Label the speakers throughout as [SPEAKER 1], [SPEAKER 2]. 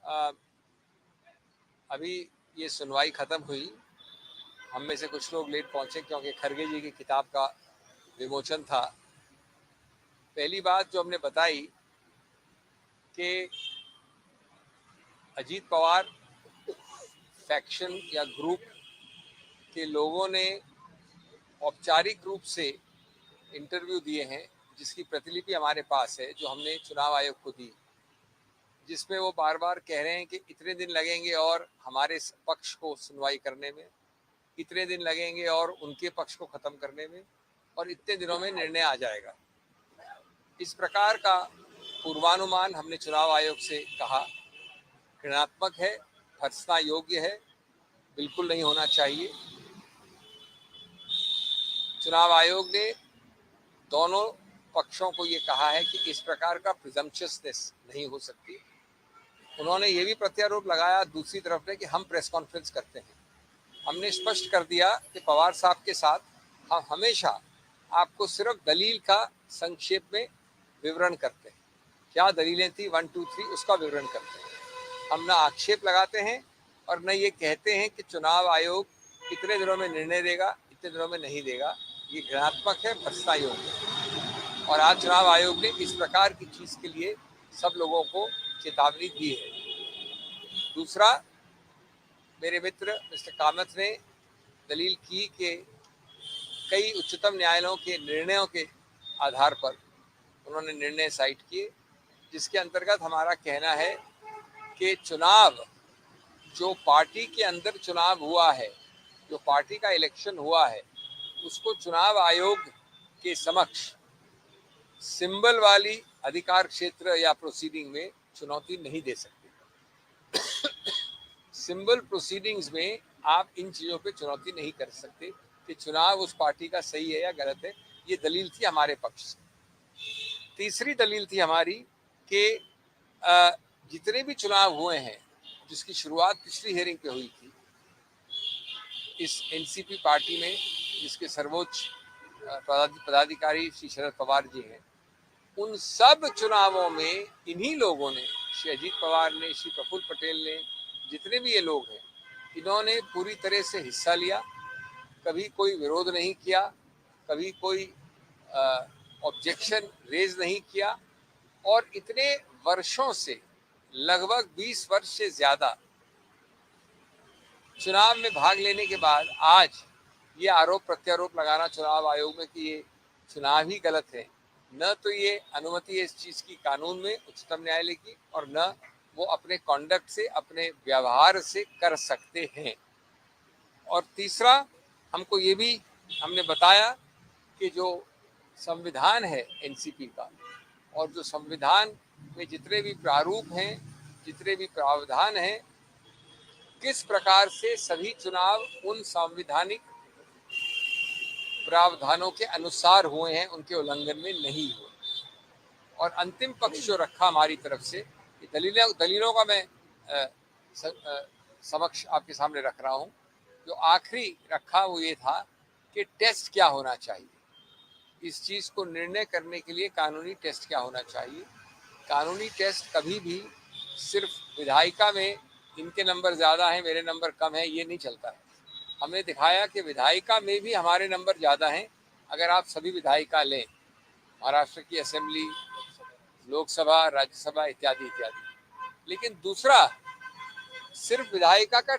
[SPEAKER 1] अ, अभी ये सुनवाई खत्म हुई। हम में से कुछ लोग लेट पहुंचे क्योंकि खरगे जी की किताब का विमोचन था। पहली बात जो हमने बताई कि अजीत पवार फैक्शन या ग्रुप के लोगों ने औपचारिक रूप से इंटरव्यू दिए हैं, जिसकी प्रतिलिपि हमारे पास है, जो हमने चुनाव आयोग को दी, जिसमें वो बार बार कह रहे हैं कि इतने दिन लगेंगे और हमारे पक्ष को सुनवाई करने में, इतने दिन लगेंगे और उनके पक्ष को खत्म करने में, और इतने दिनों में निर्णय आ जाएगा। इस प्रकार का पूर्वानुमान हमने चुनाव आयोग से कहा ऋणात्मक है, भर्त्सना योग्य है, बिल्कुल नहीं होना चाहिए। चुनाव आयोग ने दोनों पक्षों को ये कहा है कि इस प्रकार का प्रिजम्पशसनेस नहीं हो सकती। उन्होंने ये भी प्रत्यारोप लगाया दूसरी तरफ ने कि हम प्रेस कॉन्फ्रेंस करते हैं। हमने स्पष्ट कर दिया कि पवार साहब के साथ हम हमेशा आपको सिर्फ दलील का संक्षेप में विवरण करते हैं, क्या दलीलें थी 1 2 3 उसका विवरण करते हैं। हम ना आक्षेप लगाते हैं और न ये कहते हैं कि चुनाव आयोग इतने दिनों में निर्णय देगा, इतने दिनों में नहीं देगा। ये घृणात्मक है, भ्रष्टा योग्य। और आज चुनाव आयोग ने इस प्रकार की चीज के लिए सब लोगों को चेतावनी दी है। दूसरा, मेरे मित्र मिस्टर कामत ने दलील की कि कई उच्चतम न्यायालयों के निर्णयों के आधार पर उन्होंने निर्णय साइट किए, जिसके अंतर्गत हमारा कहना है कि चुनाव जो पार्टी के अंदर चुनाव हुआ है, जो पार्टी का इलेक्शन हुआ है, उसको चुनाव आयोग के समक्ष सिंबल वाली अधिकार क्षेत्र या प्रोसीडिंग में चुनौती नहीं दे सकते। सिंबल प्रोसीडिंग्स में आप इन चीजों पे चुनौती नहीं कर सकते कि चुनाव उस पार्टी का सही है या गलत है। ये दलील थी हमारे पक्ष से। तीसरी दलील थी हमारी कि जितने भी चुनाव हुए हैं, जिसकी शुरुआत पिछली हियरिंग पे हुई थी इस एनसीपी पार्टी में, जिसके सर्वोच्च पदाधिकारी श्री शरद पवार जी हैं, उन सब चुनावों में इन्हीं लोगों ने, श्री अजीत पवार ने, श्री प्रफुल्ल पटेल ने, जितने भी ये लोग हैं, इन्होंने पूरी तरह से हिस्सा लिया। कभी कोई विरोध नहीं किया, कभी कोई ऑब्जेक्शन रेज नहीं किया, और इतने वर्षों से, लगभग 20 वर्ष से ज्यादा चुनाव में भाग लेने के बाद आज ये आरोप प्रत्यारोप लगाना चुनाव आयोग में कि ये चुनाव ही गलत है, न तो ये अनुमति है इस चीज की कानून में उच्चतम न्यायालय की, और न वो अपने कॉन्डक्ट से, अपने व्यवहार से कर सकते हैं। और तीसरा, हमको ये भी हमने बताया कि जो संविधान है एनसीपी का, और जो संविधान में जितने भी प्रारूप हैं, जितने भी प्रावधान हैं, किस प्रकार से सभी चुनाव उन संवैधानिक प्रावधानों के अनुसार हुए हैं, उनके उल्लंघन में नहीं हुए। और अंतिम पक्ष जो रखा हमारी तरफ से, दलीलों का मैं समक्ष आपके सामने रख रहा हूं। जो आखिरी रखा वो ये था कि टेस्ट क्या होना चाहिए, इस चीज को निर्णय करने के लिए कानूनी टेस्ट क्या होना चाहिए। कानूनी टेस्ट कभी भी सिर्फ विधायिका में इनके नंबर ज्यादा हैं, मेरे नंबर कम है, ये नहीं चलता है। हमने दिखाया कि विधायिका में भी हमारे नंबर ज्यादा हैं, अगर आप सभी विधायिका लें, महाराष्ट्र की असेंबली, लोकसभा, राज्यसभा इत्यादि इत्यादि। लेकिन दूसरा, सिर्फ विधायिका का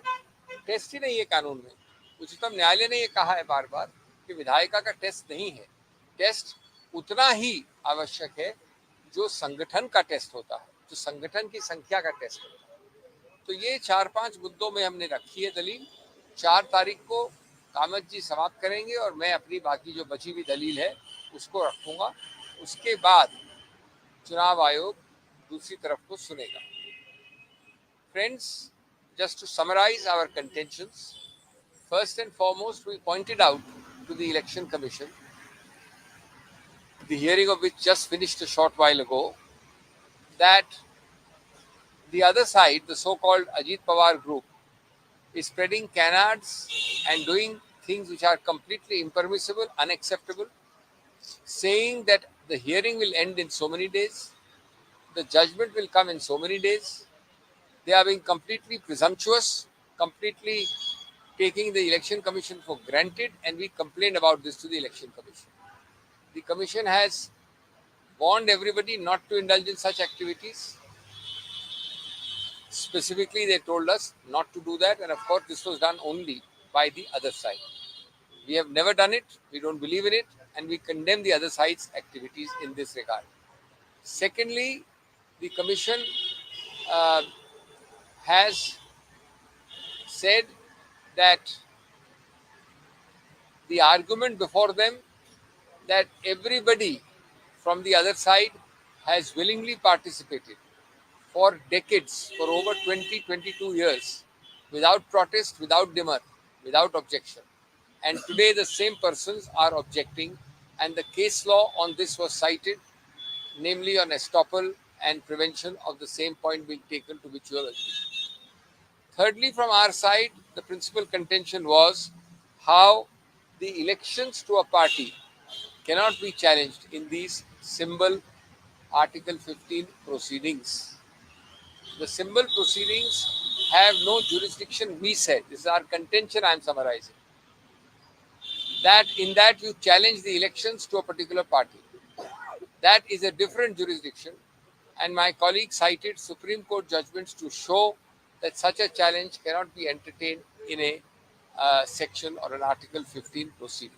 [SPEAKER 1] टेस्ट ही नहीं है कानून में। उच्चतम न्यायालय ने यह कहा है बार बार कि विधायिका का टेस्ट नहीं है। टेस्ट उतना ही आवश्यक है जो संगठन का टेस्ट होता है, जो संगठन की संख्या का टेस्ट होता है। तो ये 4-5 मुद्दों में हमने रखी है दलील। 4 तारीख को कामत जी समाप्त करेंगे और मैं अपनी बाकी जो बची हुई दलील है उसको रखूंगा। उसके बाद चुनाव आयोग दूसरी तरफ को सुनेगा। Friends, just to summarize our contentions, first and foremost, we pointed out to the Election Commission, the hearing of which just finished a short while ago, that the other side, the so-called Ajit Pawar group, is spreading canards and doing things which are completely impermissible, unacceptable, saying that the hearing will end in so many days, the judgment will come in so many days, They are being completely presumptuous, completely taking the Election Commission for granted, and we complained about this to the Election Commission. The Commission has warned everybody not to indulge in such activities. Specifically, they told us not to do that, and of course, this was done only by the other side. We have never done it, we don't believe in it, and we condemn the other side's activities in this regard. Secondly, the Commission uh, has said that the argument before them that everybody from the other side has willingly participated for decades, for over 20, 22 years, without protest, without demur, without objection. And today the same persons are objecting, and the case law on this was cited, namely on estoppel and prevention of the same point being taken, to which you have agreed. Thirdly, from our side, the principal contention was how the elections to a party cannot be challenged in these symbol Article 15 proceedings. The symbol proceedings have no jurisdiction, we said. This is our contention, I am summarizing. That in that you challenge the elections to a particular party. That is a different jurisdiction, and my colleague cited Supreme Court judgments to show that such a challenge cannot be entertained in a section or an Article 15 proceeding.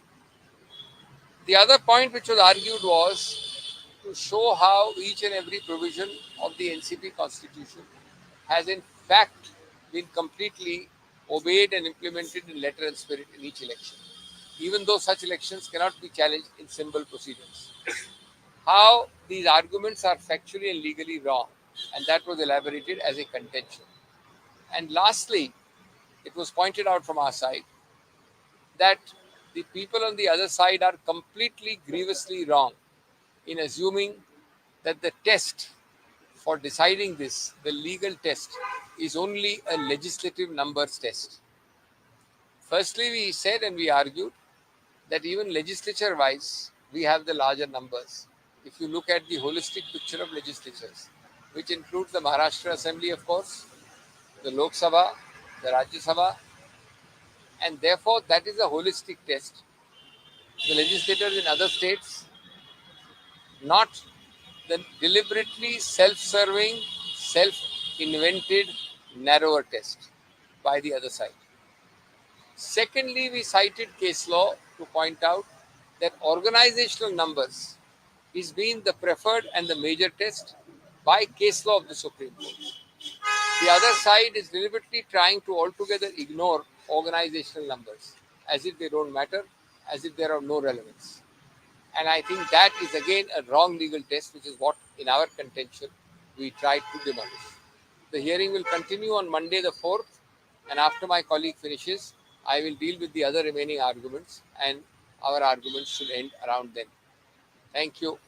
[SPEAKER 1] The other point which was argued was to show how each and every provision of the NCP constitution has in fact been completely obeyed and implemented in letter and spirit in each election, even though such elections cannot be challenged in symbol proceedings. How these arguments are factually and legally wrong, and that was elaborated as a contention. And lastly, it was pointed out from our side that the people on the other side are completely grievously wrong in assuming that the test for deciding this, the legal test, is only a legislative numbers test. Firstly, we said and we argued that even legislature-wise, we have the larger numbers. If you look at the holistic picture of legislatures, which includes the Maharashtra Assembly, of course, the Lok Sabha, the Rajya Sabha, and therefore that is a holistic test. The legislators in other states, not the deliberately self-serving, self-invented, narrower test by the other side. Secondly, we cited case law to point out that organizational numbers is being the preferred and the major test by case law of the Supreme Court. The other side is deliberately trying to altogether ignore organizational numbers as if they don't matter, as if they are of no relevance. And I think that is again a wrong legal test, which is what in our contention we tried to demolish. The hearing will continue on Monday the 4th, and after my colleague finishes, I will deal with the other remaining arguments, and our arguments should end around then. Thank you.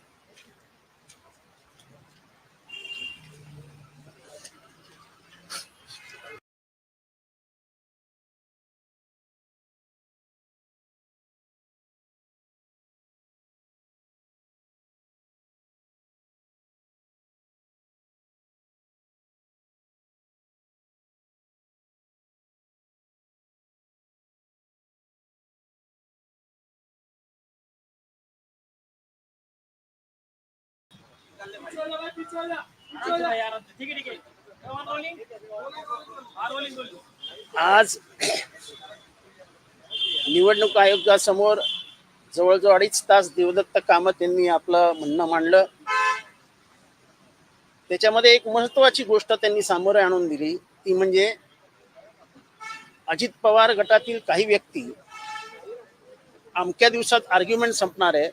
[SPEAKER 2] आज निवडणूक आयोगासमोर जवळजवळ 2.5 तास देवदत्त कामत यांनी आपलं म्हणणं मांडलं. त्याच्यामध्ये एक महत्त्वाची गोष्ट त्यांनी सामोरे आणून दिली, ती म्हणजे अजित पवार गटातील काही व्यक्ती अमक्या दिवसात आर्ग्युमेंट संपणार आहे,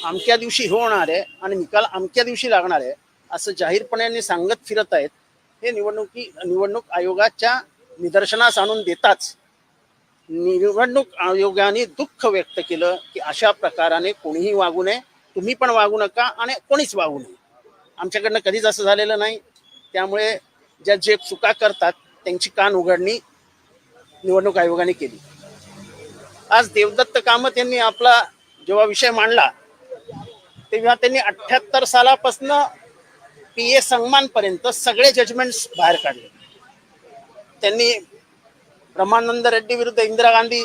[SPEAKER 2] अमक्या दिवशी होणार आहे आणि निकाल अमक्या दिवशी लागणार आहे असं जाहीरपणे सांगत फिरत आहेत. हे निवडणूक आयोगाच्या निदर्शनास आणून देताच निवडणूक आयोगाने दुःख व्यक्त केलं की अशा प्रकाराने कोणीही वागू नये, तुम्ही पण वागू नका आणि कोणीच वागू नये. आमच्याकडनं कधीच असं झालेलं नाही. त्यामुळे जे चुका करतात त्यांची कान उघडणी निवडणूक आयोगाने केली. आज देवदत्त कामत यांनी आपला जेव्हा विषय मांडला तेव्हा त्यांनी 78 सालापासून PA संगमान पर्यंत सगळे जजमेंट्स बाहेर काढले. त्यांनी ब्रह्मानंद रेड्डी विरुद्ध इंदिरा गांधी,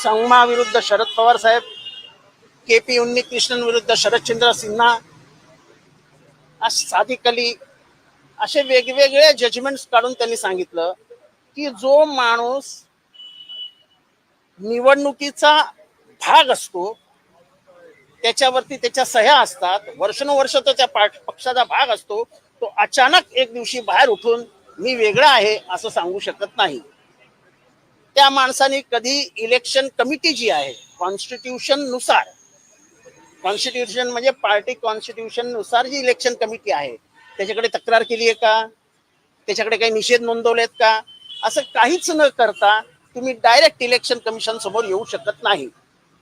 [SPEAKER 2] संगमा विरुद्ध शरद पवार साहेब, KP उन्नीकृष्णन विरुद्ध शरदचंद्र सिन्हा, सादिक अली, असे वेगवेगळे जजमेंट्स काढून त्यांनी सांगितलं की जो माणूस निवडणुकीचा भाग असतो, त्याच्यावरती त्याच्या सह्या असतात, वर्षानुवर्ष तो त्या पक्षाचा भाग असतो, तो अचानक एक दिवशी बाहेर उठून मी वेगळा आहे असं सांगू शकत नाही. त्या माणसाने कधी इलेक्शन कमिटी जी आहे कॉन्स्टिट्यूशन नुसार, कॉन्स्टिट्यूशन म्हणजे पार्टी कॉन्स्टिट्यूशन नुसार जी इलेक्शन कमिटी आहे त्याच्याकडे तक्रार केली आहे का, त्याच्याकडे काही निषेध नोंदवलेत का, असं काहीच न करता तुम्ही डायरेक्ट इलेक्शन कमिशन समोर येऊ शकत नाही,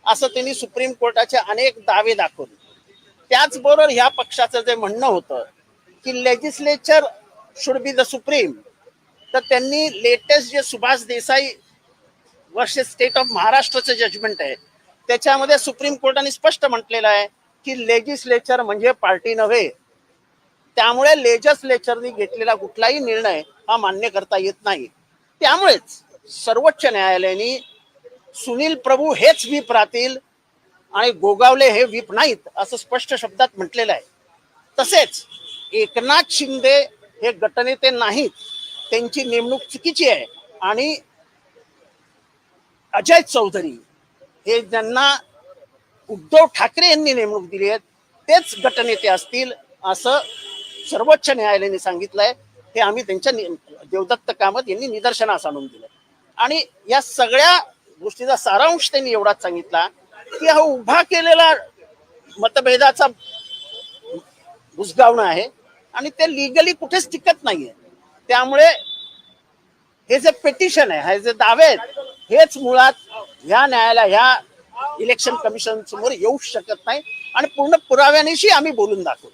[SPEAKER 2] असं त्यांनी सुप्रीम कोर्टाचे अनेक दावे दाखवले. त्याचबरोबर ह्या पक्षाचं जे म्हणणं होतं की legislature should be the supreme, तर त्यांनी लेटेस्ट जे Subhash Desai versus state of महाराष्ट्रचं जजमेंट आहे त्याच्यामध्ये सुप्रीम कोर्टाने स्पष्ट म्हटलेलं आहे की लेजिस्लेचर म्हणजे पार्टी नव्हे, त्यामुळे लेजिस्लेचरने घेतलेला कुठलाही निर्णय हा मान्य करता येत नाही. त्यामुळेच सर्वोच्च न्यायालयाने सुनील प्रभू हेच व्हीप राहतील आणि गोगावले हे व्हीप नाहीत असं स्पष्ट शब्दात म्हटलेलं आहे. तसेच एकनाथ शिंदे हे गटनेते नाहीत, त्यांची नेमणूक चुकीची आहे आणि अजय चौधरी हे ज्यांना उद्धव ठाकरे यांनी नेमणूक दिली आहे तेच गटनेते असतील असं सर्वोच्च न्यायालयाने सांगितलंय. हे आम्ही त्यांच्या देवदत्त कामत यांनी निदर्शनास आणून दिलं आणि या सगळ्या गोष्टीचा सारांश त्यांनी एवढाच सांगितला की हा उभा केलेला मतभेदाचा बुजगावणं आहे आणि ते लिगली कुठेच टिकत नाहीये. त्यामुळे हे जे पेटिशन आहे, हे जे दावे आहेत, हेच मुळात ह्या न्यायालय ह्या इलेक्शन कमिशन समोर येऊ शकत नाही आणि पूर्ण पुराव्यानिशी आम्ही बोलून दाखवू.